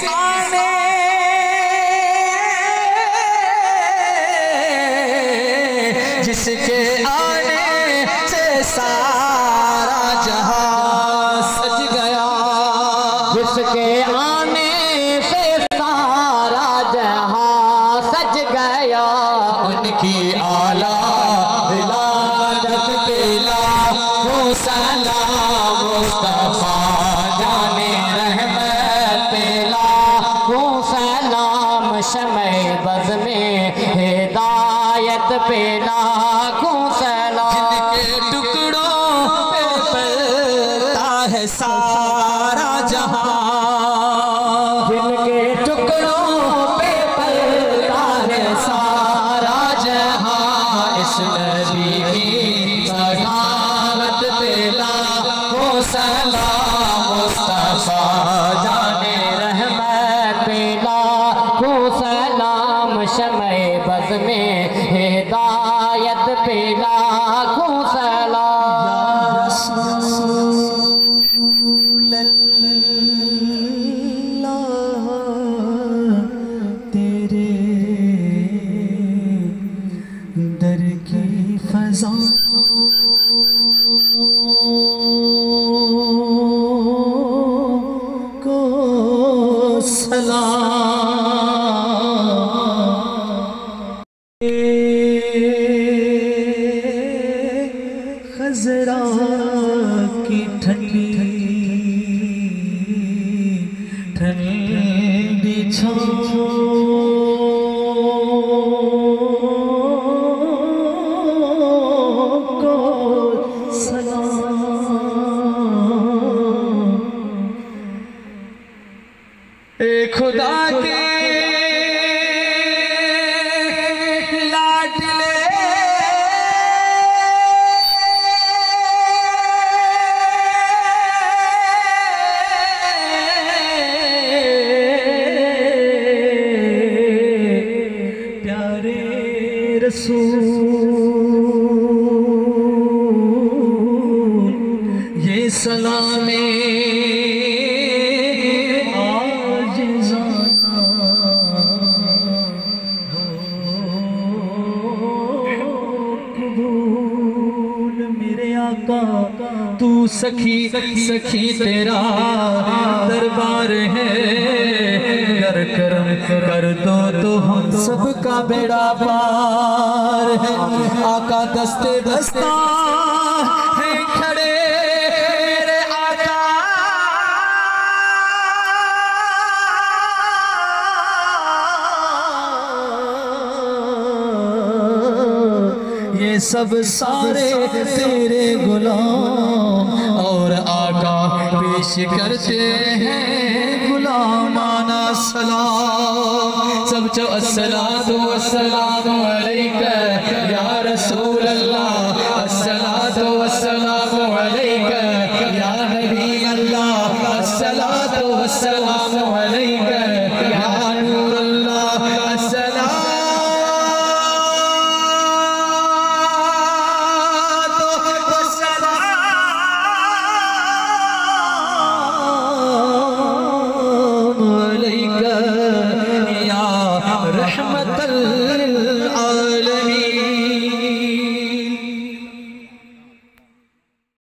आने जिसके आने से सारा जहां सज गया, जिसके आने से सारा जहां सज गया। उनकी आला विलादत पे लाखों सलाम मुस्तफा जाने रहमत पे लाखों सलाम शमे बज़ में हिदायत पे लाखों सलाम। जिनके टुकड़ों पे पलता है सारा जहां, जिनके टुकड़ों पे पलता है सारा जहां। इस नबी की सखावत पे लाखों सलाम मुस्तफा जाने रहमत पे लाखों सलाम शमे बज़ में हिदायत पे लाखों सलाम। तेरे दर की फज़ा को सलाम। खज़रा की ठंडी ठंडी छाँव को सलाम। ए खुदा के लाडले प्यारे रसूल ये सलामे तू सखी सखी तेरा दरबार है, कर करम कर दो तो हम सबका बेड़ा पार है। आका दस्ते दस्ता है खड़े मेरे आका, ये सब सारे तेरे गुलाम और आका पेश करते हैं गुलामाना सलाम। सब जो अस्सलातु वस्सलामु अलैका